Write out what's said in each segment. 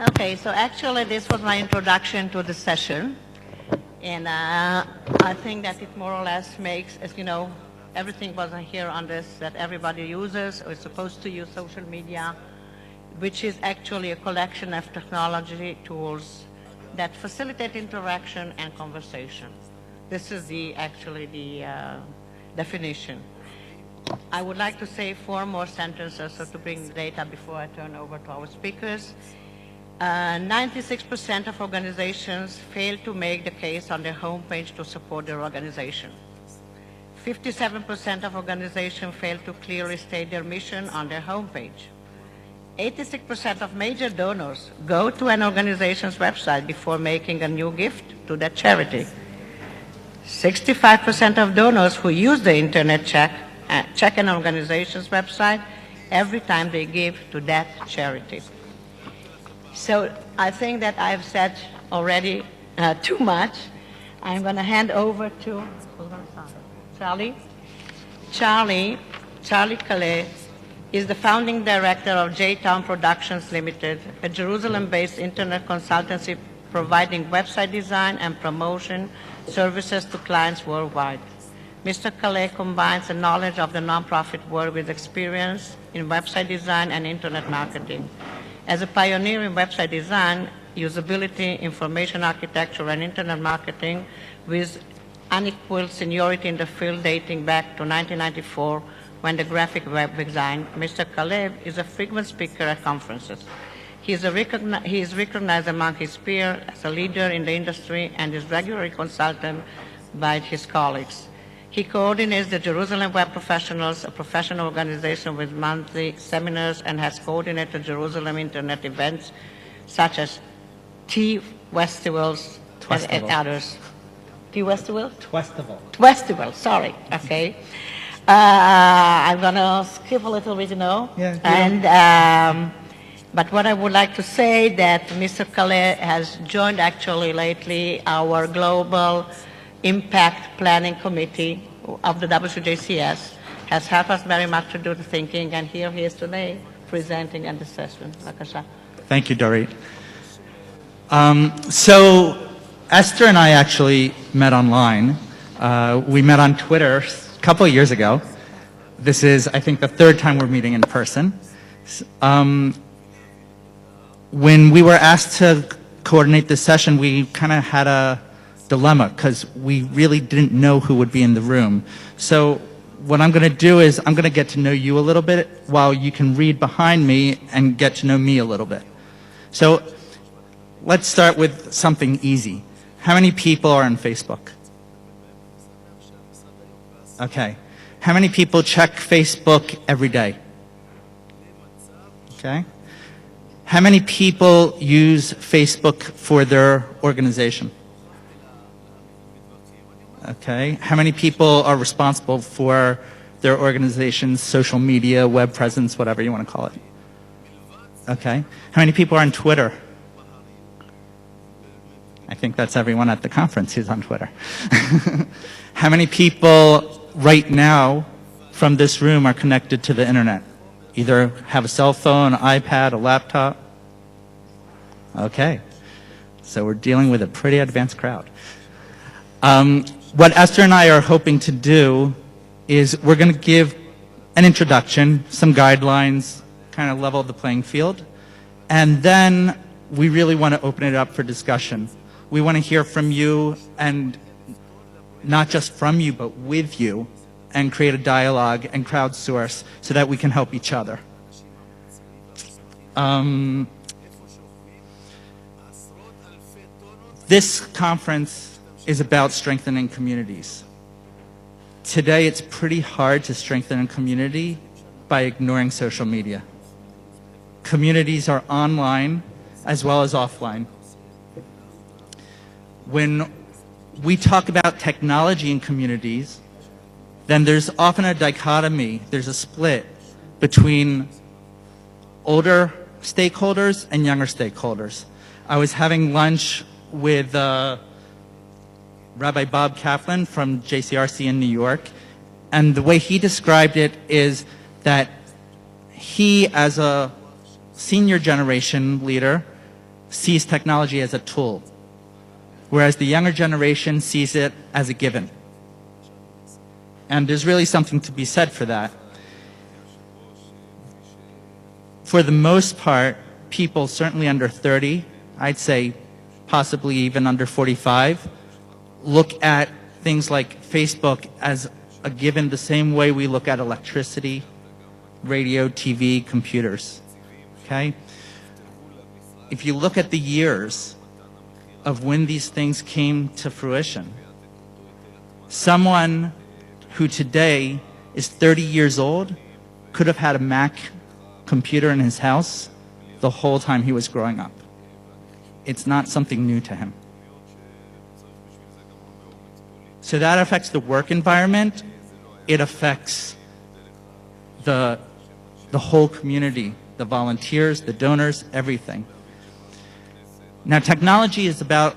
Okay, so actually this was my introduction to the session. And I think that it more or less makes, as you know, everything wasn't here on this, that everybody uses or is supposed to use social media, which is actually a collection of technology tools that facilitate interaction and conversation. This is actually the definition. I would like to say 4 more sentences so to bring the data before I turn over to our speakers. 96% of organizations fail to make the case on their homepage to support their organization. 57% of organizations fail to clearly state their mission on their homepage. 86% of major donors go to an organization's website before making a new gift to that charity. 65% of donors who use the internet check an organization's website every time they give to that charity. So I think that I've said already too much. I'm going to hand over to Charlie. Charlie Calais is the founding director of J-Town Productions Limited, a Jerusalem-based internet consultancy providing website design and promotion services to clients worldwide. Mr. Calais combines the knowledge of the nonprofit world with experience in website design and internet marketing. As a pioneer in website design, usability, information architecture, and internet marketing with unequaled seniority in the field dating back to 1994 when the graphic web began, Mr. Calais is a frequent speaker at conferences. He is recognized among his peers as a leader in the industry and is regularly consulted by his colleagues. He coordinates the Jerusalem Web Professionals, a professional organization with monthly seminars, and has coordinated Jerusalem Internet events such as T-Festivals and others. T-Festival? Festival, sorry, okay. I'm going to skip a little bit, but what I would like to say that Mr. Calais has joined actually lately our global Impact Planning Committee of the WCJCS, has helped us very much to do the thinking, and here he is today presenting at the session. Thank you, Dorit. So Esther and I actually met online. We met on Twitter a couple of years ago. This is, I think, the 3rd time we're meeting in person. When we were asked to coordinate this session, we kind of had a dilemma because we really didn't know who would be in the room. So what I'm going to do is I'm going to get to know you a little bit while you can read behind me and get to know me a little bit. So let's start with something easy. How many people are on Facebook? Okay. How many people check Facebook every day? Okay. How many people use Facebook for their organization? Okay. How many people are responsible for their organization's social media, web presence, whatever you want to call it? Okay. How many people are on Twitter? I think that's everyone at the conference who's on Twitter. How many people right now from this room are connected to the internet? Either have a cell phone, an iPad, a laptop? Okay. So we're dealing with a pretty advanced crowd. What Esther and I are hoping to do is we're going to give an introduction, some guidelines, kind of level the playing field, and then we really want to open it up for discussion. We want to hear from you, and not just from you, but with you, and create a dialogue and crowdsource so that we can help each other. This conference is about strengthening communities. Today, it's pretty hard to strengthen a community by ignoring social media. Communities are online as well as offline. When we talk about technology in communities, then there's often a dichotomy, there's a split between older stakeholders and younger stakeholders. I was having lunch with Rabbi Bob Kaplan from JCRC in New York, and the way he described it is that he, as a senior generation leader, sees technology as a tool, whereas the younger generation sees it as a given. And there's really something to be said for that. For the most part, people certainly under 30, I'd say possibly even under 45, look at things like Facebook as a given the same way we look at electricity, radio, TV, computers. Okay? If you look at the years of when these things came to fruition, someone who today is 30 years old could have had a Mac computer in his house the whole time he was growing up. It's not something new to him. So that affects the work environment. It affects the whole community, the volunteers, the donors, everything. Now, technology is about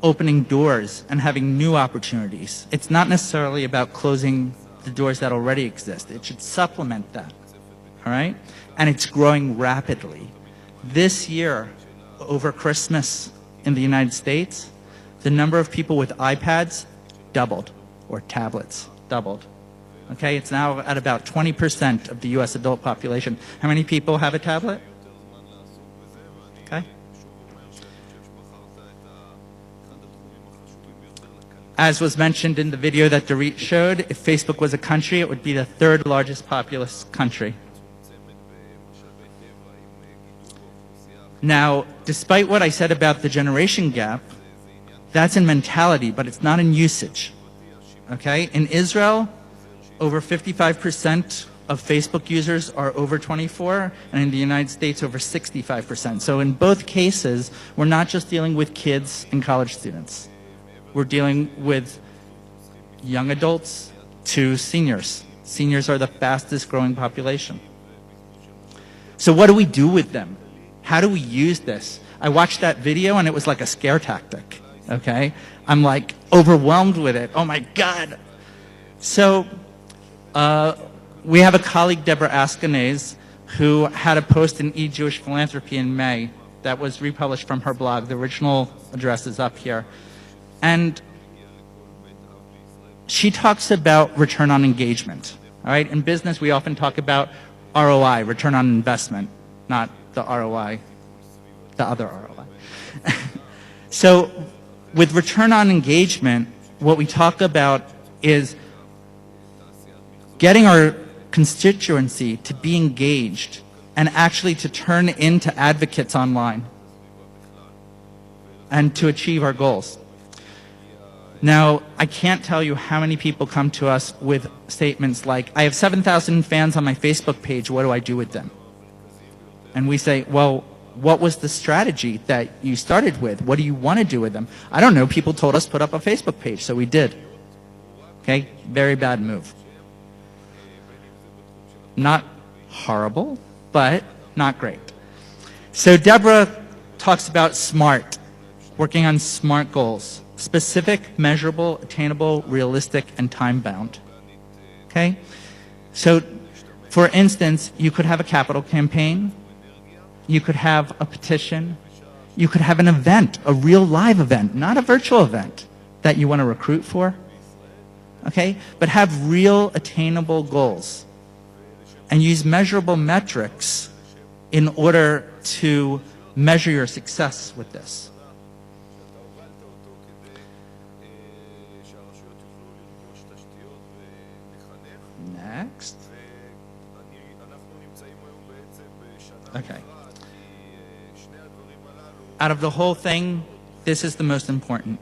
opening doors and having new opportunities. It's not necessarily about closing the doors that already exist. It should supplement that, all right? And it's growing rapidly. This year, over Christmas in the United States, the number of people with iPads doubled, or tablets doubled. Okay, it's now at about 20% of the US adult population. How many people have a tablet? Okay. As was mentioned in the video that Dorit showed, if Facebook was a country, it would be the third largest populous country. Now, despite what I said about the generation gap, that's in mentality, but it's not in usage. Okay? In Israel, over 55% of Facebook users are over 24, and in the United States, over 65%. So in both cases, we're not just dealing with kids and college students. We're dealing with young adults to seniors. Seniors are the fastest growing population. So what do we do with them? How do we use this? I watched that video and it was like a scare tactic, okay? I'm like overwhelmed with it. Oh my God. So we have a colleague, Deborah Askenaz, who had a post in E-Jewish Philanthropy in May that was republished from her blog. The original address is up here. And she talks about return on engagement, all right? In business, we often talk about ROI, return on investment, not the ROI, the other ROI. So with return on engagement, what we talk about is getting our constituency to be engaged and actually to turn into advocates online and to achieve our goals. Now, I can't tell you how many people come to us with statements like, I have 7,000 fans on my Facebook page, what do I do with them? And we say, well, what was the strategy that you started with? What do you want to do with them? I don't know, people told us put up a Facebook page, so we did. Okay, very bad move. Not horrible, but not great. So Deborah talks about SMART, working on SMART goals. Specific, measurable, attainable, realistic, and time-bound. Okay? So, for instance, you could have a capital campaign. You could have a petition. You could have an event, a real live event, not a virtual event that you want to recruit for. Okay? But have real attainable goals. And use measurable metrics in order to measure your success with this. Next. Okay. Out of the whole thing, this is the most important.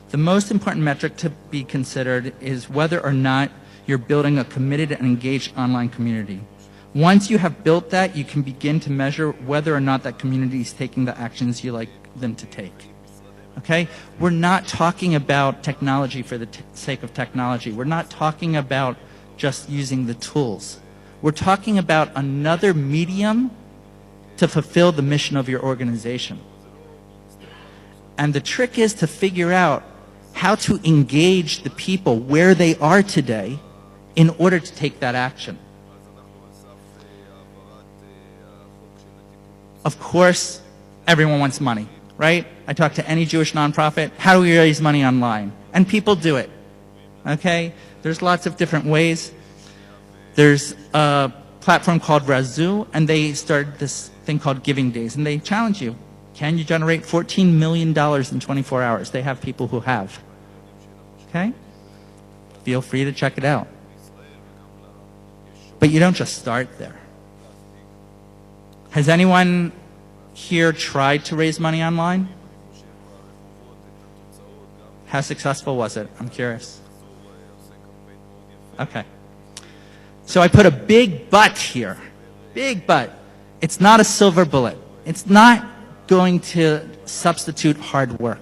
The most important metric to be considered is whether or not you're building a committed and engaged online community. Once you have built that, you can begin to measure whether or not that community is taking the actions you like them to take. Okay? We're not talking about technology for the sake of technology. We're not talking about just using the tools. We're talking about another medium to fulfill the mission of your organization. And the trick is to figure out how to engage the people where they are today in order to take that action. Of course, everyone wants money. right? I talk to any Jewish nonprofit. How do we raise money online? And people do it, okay? There's lots of different ways. There's a platform called Razoo, and they started this thing called Giving Days, and they challenge you. Can you generate $14 million in 24 hours? They have people who have. Okay? Feel free to check it out. But you don't just start there. Has anyone here tried to raise money online? How successful was it? I'm curious. Okay. So I put a big but here. Big but. It's not a silver bullet. It's not going to substitute hard work.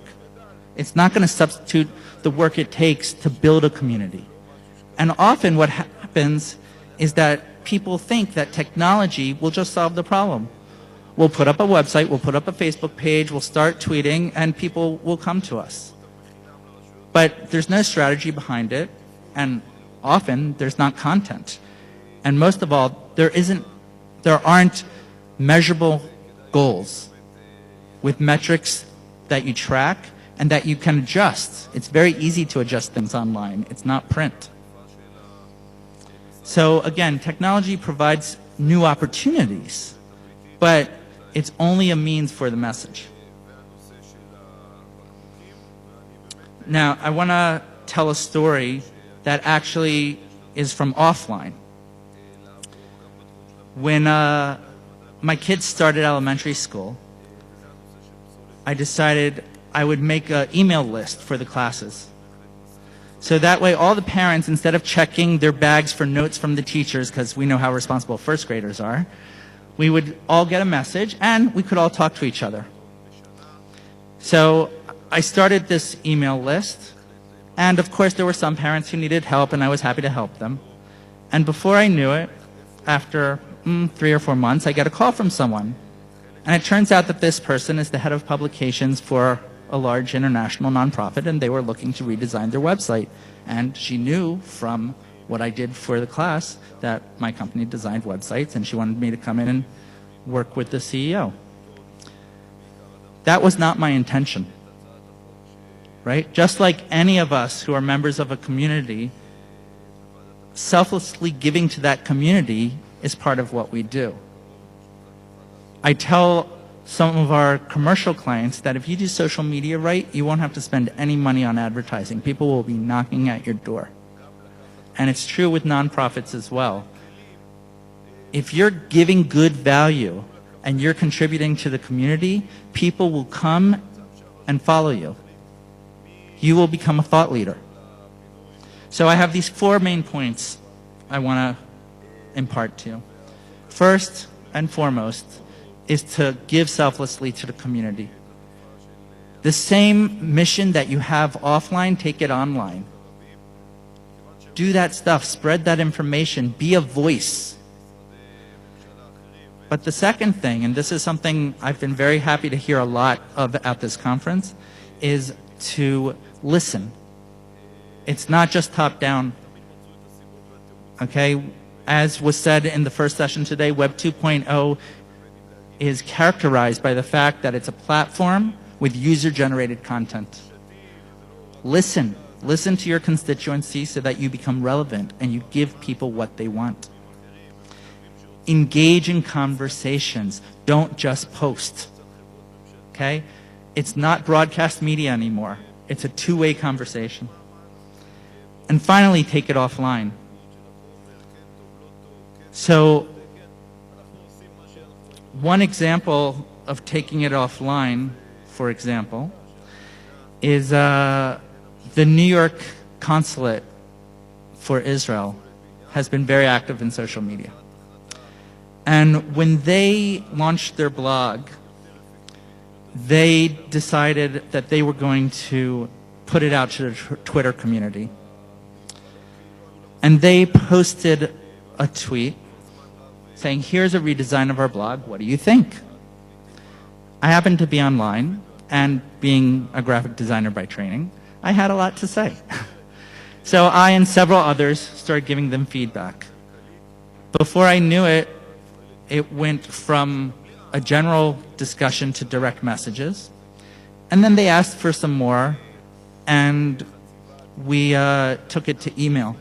It's not going to substitute the work it takes to build a community. And often what happens is that people think that technology will just solve the problem. We'll put up a website, we'll put up a Facebook page, we'll start tweeting, and people will come to us. But there's no strategy behind it, and often there's not content. And most of all, there aren't measurable goals with metrics that you track and that you can adjust. It's very easy to adjust things online. It's not print. So again, technology provides new opportunities, but it's only a means for the message. Now, I want to tell a story that actually is from offline. When my kids started elementary school, I decided I would make an email list for the classes. So that way all the parents, instead of checking their bags for notes from the teachers, because we know how responsible first graders are, we would all get a message and we could all talk to each other. So I started this email list, and of course there were some parents who needed help, and I was happy to help them. And before I knew it, after 3 or 4 months, I get a call from someone. And it turns out that this person is the head of publications for a large international nonprofit, and they were looking to redesign their website. And she knew from what I did for the class that my company designed websites, and she wanted me to come in and work with the CEO. That was not my intention, right? Just like any of us who are members of a community, selflessly giving to that community is part of what we do. I tell some of our commercial clients that if you do social media right, you won't have to spend any money on advertising. People will be knocking at your door. And it's true with nonprofits as well. If you're giving good value and you're contributing to the community, people will come and follow you. You will become a thought leader. So I have these 4 main points I want to impart to you. First and foremost is to give selflessly to the community. The same mission that you have offline, take it online. Do that stuff, spread that information, be a voice. But the second thing, and this is something I've been very happy to hear a lot of at this conference, is to listen. It's not just top down. Okay? As was said in the first session today, Web 2.0 is characterized by the fact that it's a platform with user-generated content. Listen. Listen to your constituency so that you become relevant and you give people what they want. Engage in conversations. Don't just post. Okay? It's not broadcast media anymore. It's a two-way conversation. And finally, take it offline. So, one example of taking it offline, for example, is the New York consulate for Israel has been very active in social media. And when they launched their blog, they decided that they were going to put it out to the Twitter community. And they posted a tweet saying, here's a redesign of our blog, what do you think? I happened to be online, and being a graphic designer by training, I had a lot to say. So I and several others started giving them feedback. Before I knew it, it went from a general discussion to direct messages. And then they asked for some more, and we took it to email.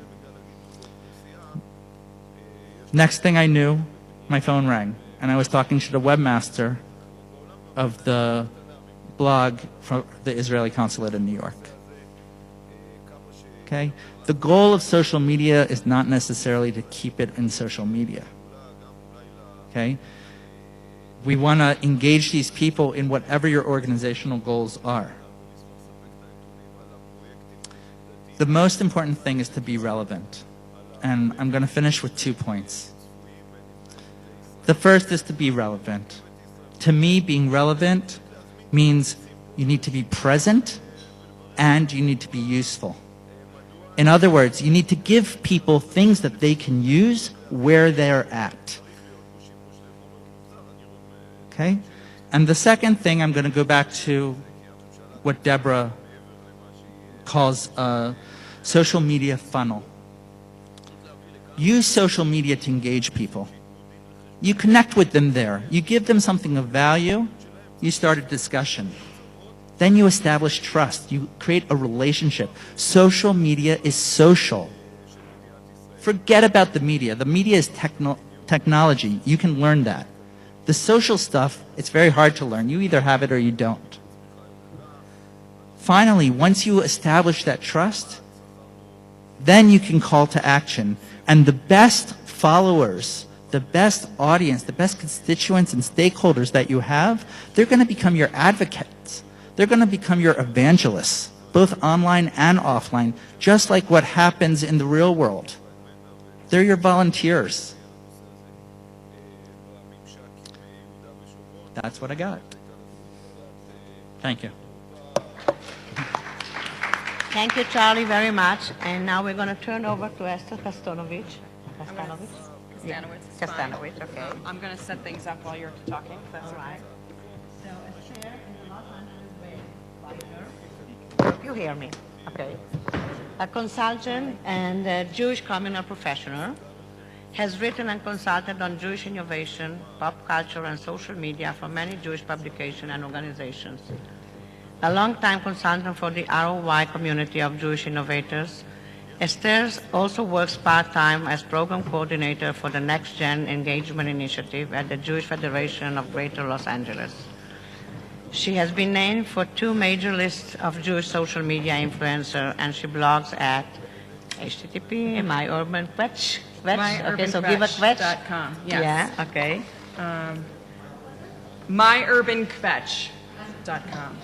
Next thing I knew, my phone rang, and I was talking to the webmaster of the blog from the Israeli consulate in New York. Okay? The goal of social media is not necessarily to keep it in social media. Okay? We want to engage these people in whatever your organizational goals are. The most important thing is to be relevant. And I'm going to finish with 2 points. The first is to be relevant. To me, being relevant means you need to be present and you need to be useful. In other words, you need to give people things that they can use where they're at. Okay? And the second thing, I'm going to go back to what Deborah calls a social media funnel. Use social media to engage people. You connect with them there. You give them something of value. You start a discussion. Then you establish trust. You create a relationship. Social media is social. Forget about the media. The media is technology. You can learn that. The social stuff, it's very hard to learn. You either have it or you don't. Finally, once you establish that trust, then you can call to action. And the best followers, the best audience, the best constituents and stakeholders that you have, they're going to become your advocates. They're going to become your evangelists, both online and offline, just like what happens in the real world. They're your volunteers. That's what I got. Thank you. Thank you, Charlie, very much. And now we're going to turn over to Esther Kastanovich. Kastanovich? Kastanowitz is Kastanovich, fine. okay. I'm going to set things up while you're talking, if that's All okay. right. So, a chair in the Los Angeles Bay writer. You hear me? Okay. A consultant and a Jewish communal professional, has written and consulted on Jewish innovation, pop culture, and social media for many Jewish publications and organizations. A long-time consultant for the ROI community of Jewish innovators, Esther also works part-time as program coordinator for the Next Gen Engagement Initiative at the Jewish Federation of Greater Los Angeles. She has been named for 2 major lists of Jewish social media influencers, and she blogs at http myurbanquetch. Okay, so give a quetch. myurbankvetch.com, yes. Yeah, okay. myurbankvetch.com.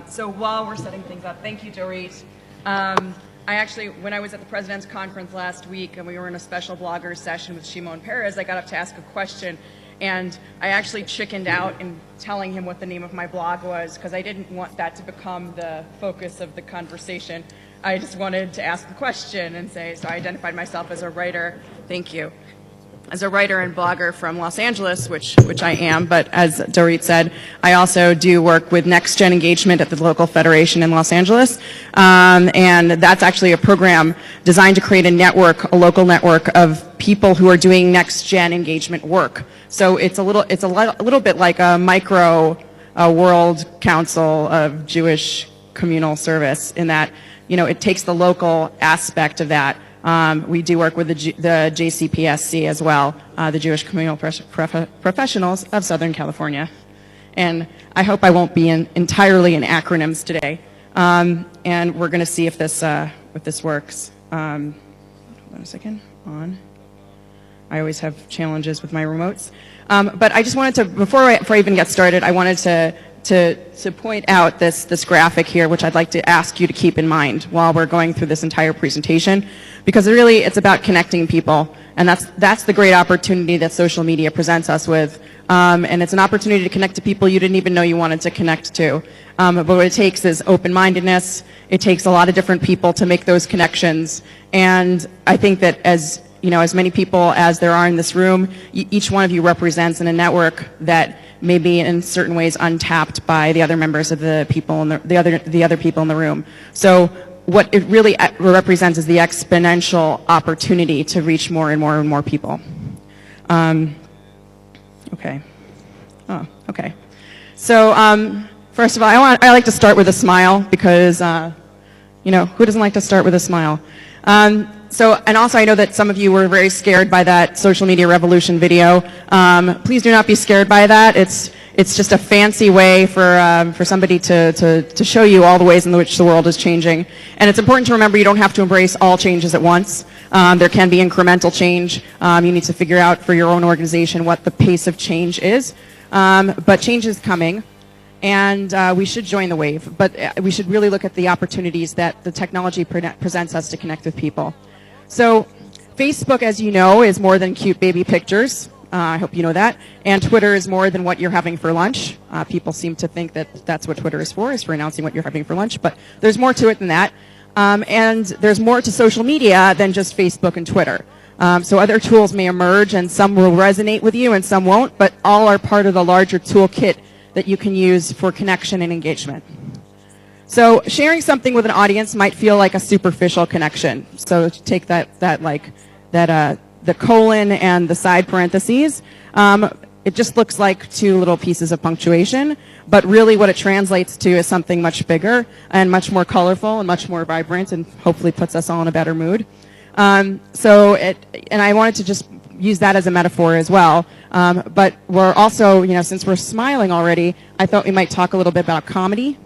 So while we're setting things up, thank you, Dorit. I actually, when I was at the President's Conference last week and we were in a special bloggers session with Shimon Peres, I got up to ask a question and I actually chickened out in telling him what the name of my blog was because I didn't want that to become the focus of the conversation. I just wanted to ask the question and say, so I identified myself as a writer, thank you, as a writer and blogger from Los Angeles, which I am, but as Dorit said, I also do work with Next Gen Engagement at the local federation in Los Angeles, and that's actually a program designed to create a network, a local network of people who are doing Next Gen engagement work. So it's a little bit like a micro World Council of Jewish Communal Service in that, you know, it takes the local aspect of that. We do work with the JCPSC as well, the Jewish Communal Professionals of Southern California. And I hope I won't be entirely in acronyms today. And we're going to see if this works. Hold on a second. On. I always have challenges with my remotes. But I just wanted to, before I even get started, I wanted to point out this graphic here, which I'd like to ask you to keep in mind while we're going through this entire presentation, because really it's about connecting people, and that's the great opportunity that social media presents us with, and it's an opportunity to connect to people you didn't even know you wanted to connect to. But what it takes is open-mindedness. It takes a lot of different people to make those connections, and I think that as many people as there are in this room, each one of you represents in a network that may be in certain ways untapped by the other members of the people in the other people in the room. So what it really represents is the exponential opportunity to reach more and more and more people. Okay. Oh, okay. So First of all, I like to start with a smile because, you know, who doesn't like to start with a smile? And also I know that some of you were very scared by that social media revolution video. Please do not be scared by that. It's just a fancy way for somebody to show you all the ways in which the world is changing. And it's important to remember you don't have to embrace all changes at once. There can be incremental change. You need to figure out for your own organization what the pace of change is. But change is coming. And we should join the wave, but we should really look at the opportunities that the technology presents us to connect with people. So Facebook, as you know, is more than cute baby pictures. I hope you know that. And Twitter is more than what you're having for lunch. People seem to think that that's what Twitter is for announcing what you're having for lunch, but there's more to it than that. And there's more to social media than just Facebook and Twitter. So other tools may emerge, and some will resonate with you and some won't, but all are part of the larger toolkit that you can use for connection and engagement. So sharing something with an audience might feel like a superficial connection. So take the colon and the side parentheses. It just looks like two little pieces of punctuation, but really what it translates to is something much bigger and much more colorful and much more vibrant, and hopefully puts us all in a better mood. And I wanted to just use that as a metaphor as well. But we're also, you know, since we're smiling already, I thought we might talk a little bit about comedy.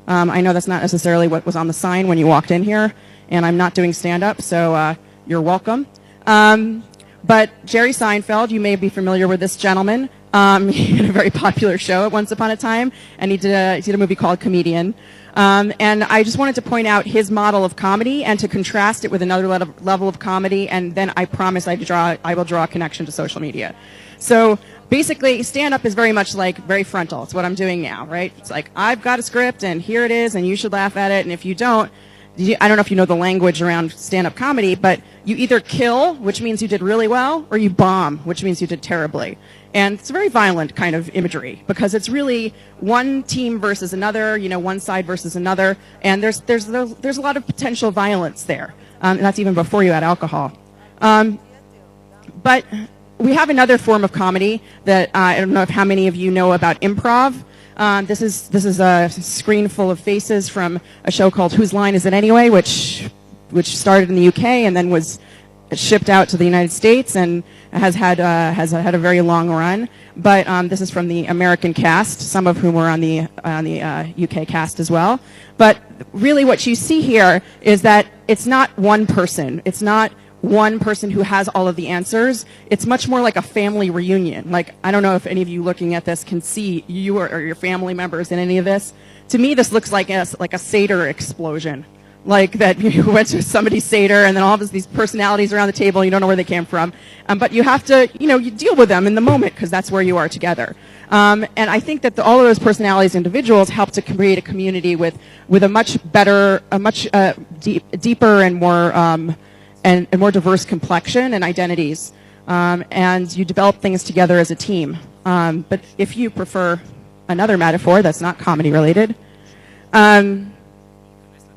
I know that's not necessarily what was on the sign when you walked in here, and I'm not doing stand-up, so you're welcome. But Jerry Seinfeld, you may be familiar with this gentleman. He had a very popular show at Once Upon a Time, and he did a movie called Comedian. And I just wanted to point out his model of comedy and to contrast it with another level of comedy, and then I promise I will draw a connection to social media. So basically, stand-up is very much like very frontal. It's what I'm doing now, right? It's like, I've got a script, and here it is, and you should laugh at it, and if you don't, I don't know if you know the language around stand-up comedy, but you either kill, which means you did really well, or you bomb, which means you did terribly. And it's a very violent kind of imagery because it's really one team versus another, you know, one side versus another, and there's a lot of potential violence there. And that's even before you add alcohol. But we have another form of comedy that I don't know how many of you know about improv. This is a screen full of faces from a show called Whose Line Is It Anyway, which started in the UK and then was shipped out to the United States and has had a very long run. But this is from the American cast, some of whom were on the UK cast as well. But really, what you see here is that it's not one person. It's not one person who has all of the answers. It's much more like a family reunion. Like, I don't know if any of you looking at this can see you or your family members in any of this. To me, this looks like a Seder explosion. Like that you went to somebody's Seder and then all of these personalities around the table, you don't know where they came from. But you have to, you deal with them in the moment because that's where you are together. And I think that all of those personalities, individuals, help to create a community with a much better, deeper and more diverse complexion and identities. And you develop things together as a team. But if you prefer another metaphor that's not comedy related,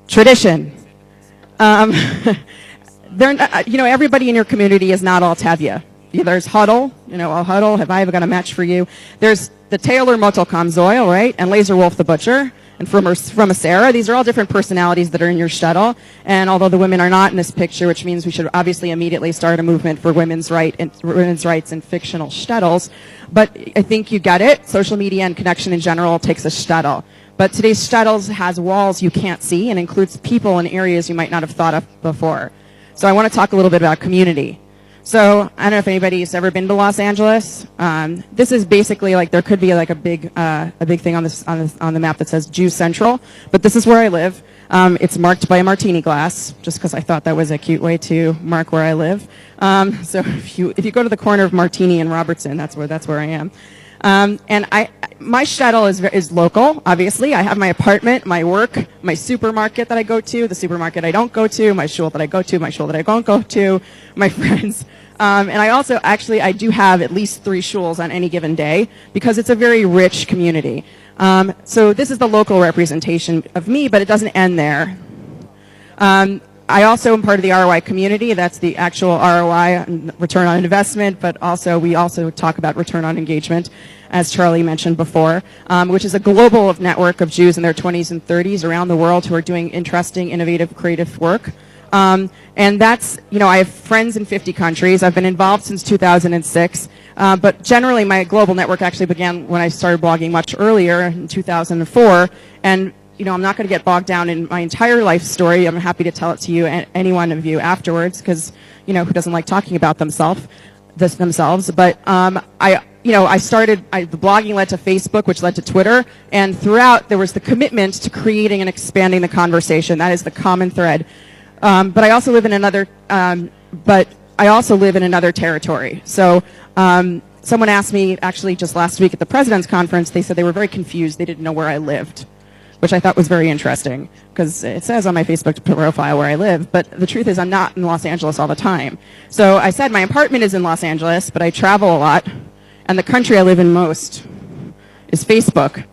tradition. Everybody in your community is not all Tavia. There's Huddle, Huddle, have I ever got a match for you? There's the Taylor Motelcom Zoil, right? And Laser Wolf the Butcher. And from a Sarah, these are all different personalities that are in your shuttle. And although the women are not in this picture, which means we should obviously immediately start a movement for women's rights in fictional shuttles. But I think you get it. Social media and connection in general takes a shuttle. But today's shuttles has walls you can't see and includes people in areas you might not have thought of before. So I want to talk a little bit about community. So I don't know if anybody's ever been to Los Angeles. This is basically like there could be like a big thing on the map that says Jew Central, but this is where I live. It's marked by a martini glass, just because I thought that was a cute way to mark where I live. So if you go to the corner of Martini and Robertson, that's where I am. And my shuttle is local, obviously. I have my apartment, my work, my supermarket that I go to, the supermarket I don't go to, my shul that I go to, my shul that I don't go to, my friends. And I also, I do have at least 3 shuls on any given day because it's a very rich community. So this is the local representation of me, but it doesn't end there. I also am part of the ROI community. That's the actual ROI, return on investment, but also we also talk about return on engagement, as Charlie mentioned before, which is a global network of Jews in their 20s and 30s around the world who are doing interesting, innovative, creative work. And that's, I have friends in 50 countries. I've been involved since 2006. But generally, my global network actually began when I started blogging much earlier in 2004. And, I'm not going to get bogged down in my entire life story. I'm happy to tell it to you, any one of you afterwards, because, who doesn't like talking about themselves? But I started, the blogging led to Facebook, which led to Twitter, and throughout there was the commitment to creating and expanding the conversation. That is the common thread. But I also live in another territory. So someone asked me actually just last week at the President's Conference, they said they were very confused. They didn't know where I lived, which I thought was very interesting because it says on my Facebook profile where I live, but the truth is I'm not in Los Angeles all the time. So I said my apartment is in Los Angeles, but I travel a lot, and the country I live in most is Facebook.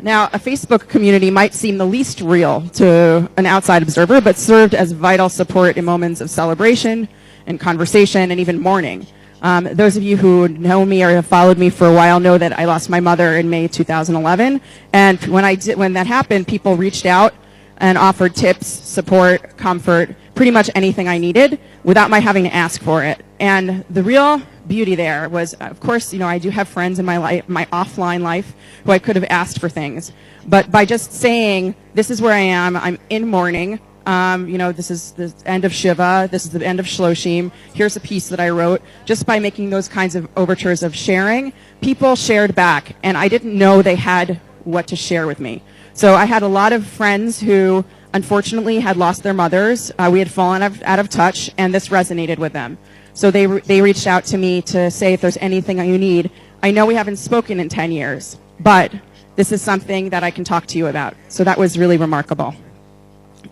Now, a Facebook community might seem the least real to an outside observer, but served as vital support in moments of celebration and conversation and even mourning. Those of you who know me or have followed me for a while know that I lost my mother in May 2011, and when that happened, people reached out and offered tips, support, comfort, pretty much anything I needed without my having to ask for it. And the real beauty there was, of course, I do have friends in my life, my offline life, who I could have asked for things. But by just saying, this is where I am, I'm in mourning, this is the end of Shiva, this is the end of Shloshim, here's a piece that I wrote, just by making those kinds of overtures of sharing, people shared back, and I didn't know they had what to share with me. So I had a lot of friends who unfortunately had lost their mothers, we had fallen out of touch, and this resonated with them. So they reached out to me to say if there's anything you need. I know we haven't spoken in 10 years, but this is something that I can talk to you about. So that was really remarkable.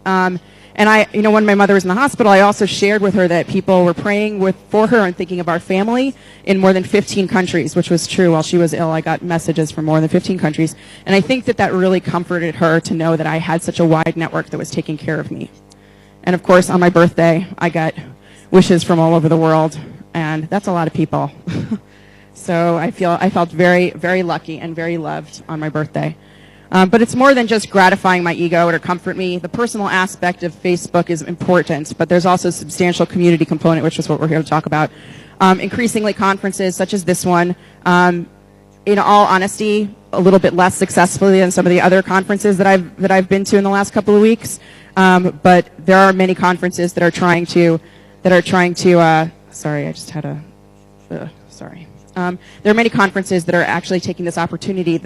And when my mother was in the hospital, I also shared with her that people were praying for her and thinking of our family in more than 15 countries, which was true. While she was ill, I got messages from more than 15 countries. And I think that really comforted her to know that I had such a wide network that was taking care of me. And of course, on my birthday, I got wishes from all over the world, and that's a lot of people. So I felt very, very lucky and very loved on my birthday. But it's more than just gratifying my ego or to comfort me. The personal aspect of Facebook is important, but there's also a substantial community component, which is what we're here to talk about. Increasingly, conferences such as this one, in all honesty, a little bit less successfully than some of the other conferences that I've been to in the last couple of weeks. But there are many conferences that are trying to sorry, I just had a, sorry. There are many conferences that are actually taking this opportunity,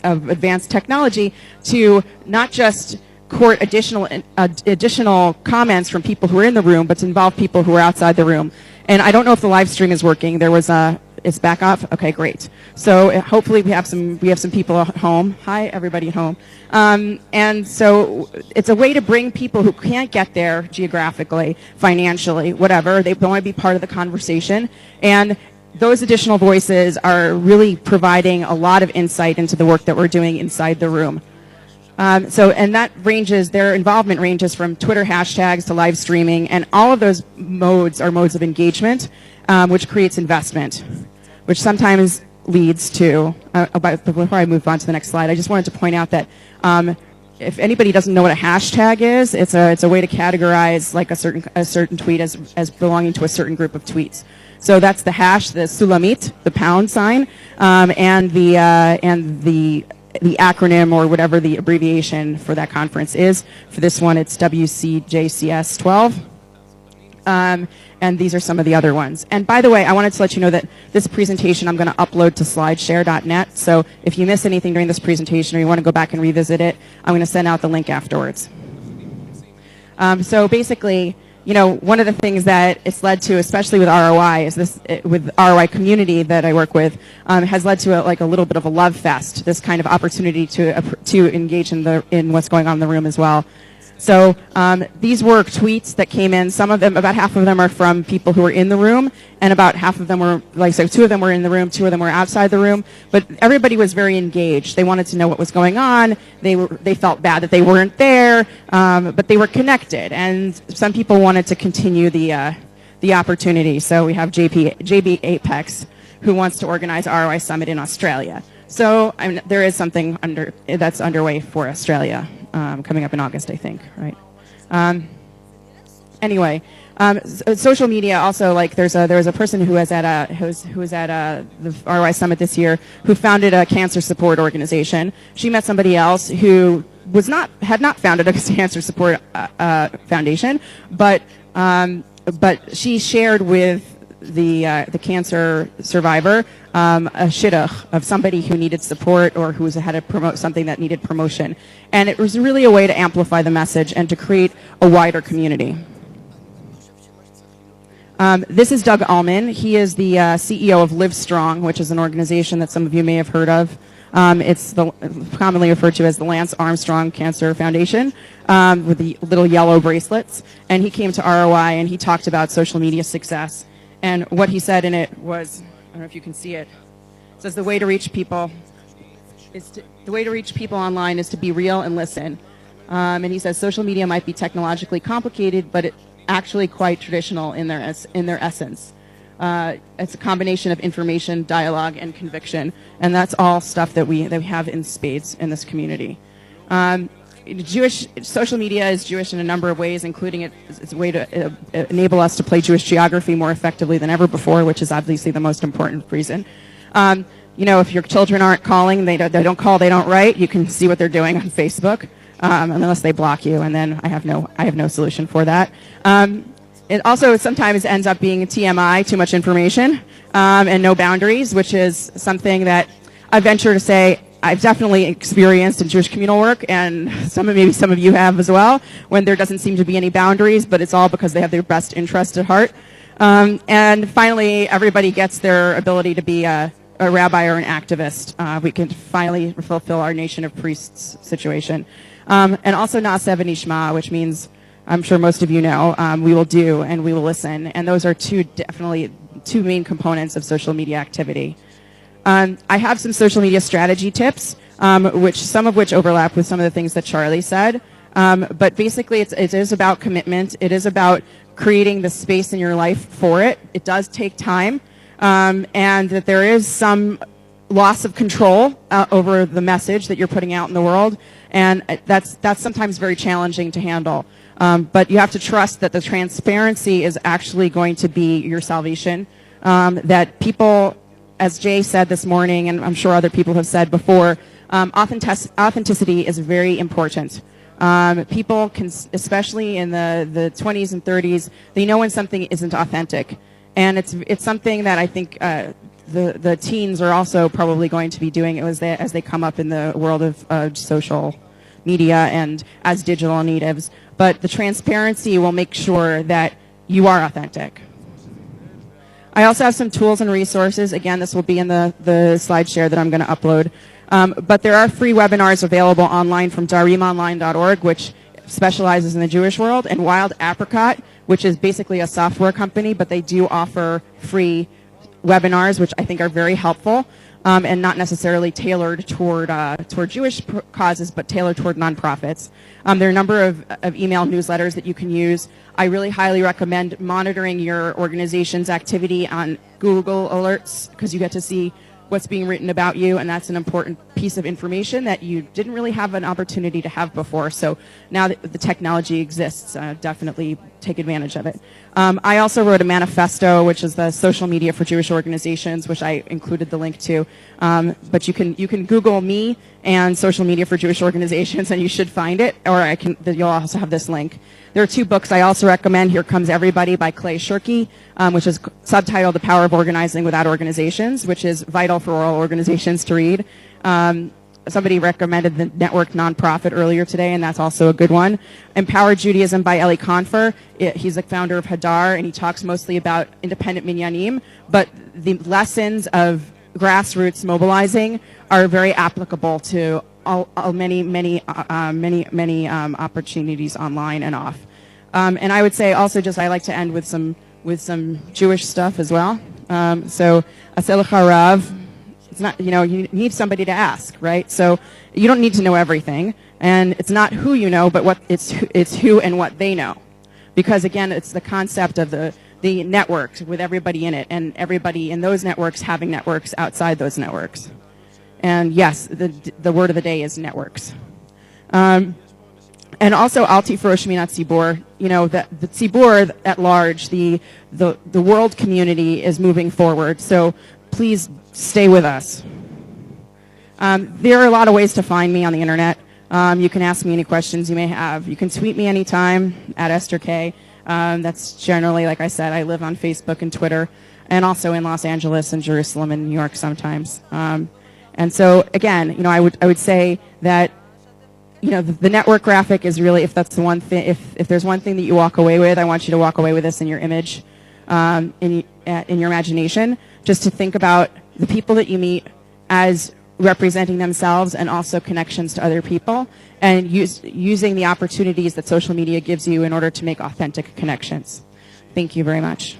of advanced technology, to not just court additional comments from people who are in the room, but to involve people who are outside the room. And I don't know if the live stream is working. It's back up? Okay, great. So hopefully we have some people at home. Hi, everybody at home. And so it's a way to bring people who can't get there geographically, financially, whatever. They want to be part of the conversation. And those additional voices are really providing a lot of insight into the work that we're doing inside the room. And their involvement ranges from Twitter hashtags to live streaming, and all of those modes are modes of engagement, which creates investment, which sometimes leads to, before I move on to the next slide, I just wanted to point out that if anybody doesn't know what a hashtag is, it's a way to categorize like a certain tweet as belonging to a certain group of tweets. So that's the hash, the sulamit, the pound sign, and the acronym or whatever the abbreviation for that conference is. For this one, it's WCJCS 12. And these are some of the other ones. And by the way, I wanted to let you know that this presentation I'm going to upload to slideshare.net. So if you miss anything during this presentation or you want to go back and revisit it, I'm going to send out the link afterwards. So basically, one of the things that it's led to, especially with ROI, is with ROI community that I work with, has led to a little bit of a love fest. This kind of opportunity to engage in what's going on in the room as well. So these were tweets that came in. Some of them, about half of them, are from people who were in the room, and about half of them were, like, so 2 of them were in the room, 2 of them were outside the room. But everybody was very engaged. They wanted to know what was going on. They felt bad that they weren't there, but they were connected. And some people wanted to continue the opportunity. So we have JB Apex, who wants to organize ROI Summit in Australia. So there is something that's underway for Australia coming up in August, I think, right? Anyway, social media also, like, there was a person who was at the ROI Summit this year who founded a cancer support organization. She met somebody else who had not founded a cancer support foundation, but she shared with the cancer survivor a shidduch of somebody who needed support or who had to promote something that needed promotion. And it was really a way to amplify the message and to create a wider community. This is Doug Allman. He is the CEO of Live Strong, which is an organization that some of you may have heard of. It's commonly referred to as the Lance Armstrong Cancer Foundation, with the little yellow bracelets. And he came to ROI and he talked about social media success. And what he said in it was, I don't know if you can see it. It says the way to reach people online is to be real and listen. And he says social media might be technologically complicated, but it's actually quite traditional in their essence. It's a combination of information, dialogue, and conviction, and that's all stuff that we have in spades in this community. Social media is Jewish in a number of ways, including it's a way to enable us to play Jewish geography more effectively than ever before, which is obviously the most important reason. If your children aren't calling, they don't call, they don't write, you can see what they're doing on Facebook, unless they block you, and then I have no solution for that. It also sometimes ends up being TMI, too much information, and no boundaries, which is something that I venture to say I've definitely experienced in Jewish communal work, and maybe some of you have as well, when there doesn't seem to be any boundaries, but it's all because they have their best interest at heart. And finally, everybody gets their ability to be a rabbi or an activist. We can finally fulfill our nation of priests situation. And also Na'aseh v'nishma, which means, I'm sure most of you know, we will do and we will listen. And those are definitely two main components of social media activity. I have some social media strategy tips, some of which overlap with some of the things that Charlie said. But basically, it is about commitment. It is about creating the space in your life for it. It does take time, and that there is some loss of control over the message that you're putting out in the world, and that's sometimes very challenging to handle. But you have to trust that the transparency is actually going to be your salvation. That people, as Jay said this morning, and I'm sure other people have said before, authenticity is very important. People can, especially in the 20s and 30s, they know when something isn't authentic. And it's something that I think the teens are also probably going to be doing as they come up in the world of social media and as digital natives. But the transparency will make sure that you are authentic. I also have some tools and resources. Again, this will be in the slide share that I'm going to upload. But there are free webinars available online from darimonline.org, which specializes in the Jewish world, and Wild Apricot, which is basically a software company, but they do offer free webinars, which I think are very helpful, and not necessarily tailored toward Jewish causes, but tailored toward nonprofits. There are a number of email newsletters that you can use. I really highly recommend monitoring your organization's activity on Google Alerts, because you get to see what's being written about you, and that's an important piece of information that you didn't really have an opportunity to have before. So now that the technology exists, definitely take advantage of it. I also wrote a manifesto, which is the social media for Jewish organizations, which I included the link to. But you can Google me and social media for Jewish organizations, and you should find it. Or you'll also have this link. There are two books I also recommend. Here Comes Everybody by Clay Shirky, which is subtitled The Power of Organizing Without Organizations, which is vital for all organizations to read. Somebody recommended the Network Nonprofit earlier today, and that's also a good one. Empowered Judaism by Eli Confer. He's the founder of Hadar, and he talks mostly about independent minyanim, but the lessons of grassroots mobilizing are very applicable to many opportunities online and off. And I would say also I like to end with some Jewish stuff as well. So Aselech Harav, it's not, you need somebody to ask, right? So you don't need to know everything, and it's not who you know, but it's who and what they know, because again, it's the concept of the networks with everybody in it, and everybody in those networks having networks outside those networks. And yes, the word of the day is networks. And also, Alti Ferosh Minat Tzibor, the Tzibor at large, the world community is moving forward. So please stay with us. There are a lot of ways to find me on the internet. You can ask me any questions you may have. You can tweet me anytime at Esther K. That's generally, like I said, I live on Facebook and Twitter, and also in Los Angeles and Jerusalem and New York sometimes. And so again, I would say that the network graphic is really, if that's the one thing, if there's one thing that you walk away with, I want you to walk away with this in your image, in your imagination, just to think about the people that you meet as representing themselves and also connections to other people, and using the opportunities that social media gives you in order to make authentic connections. Thank you very much.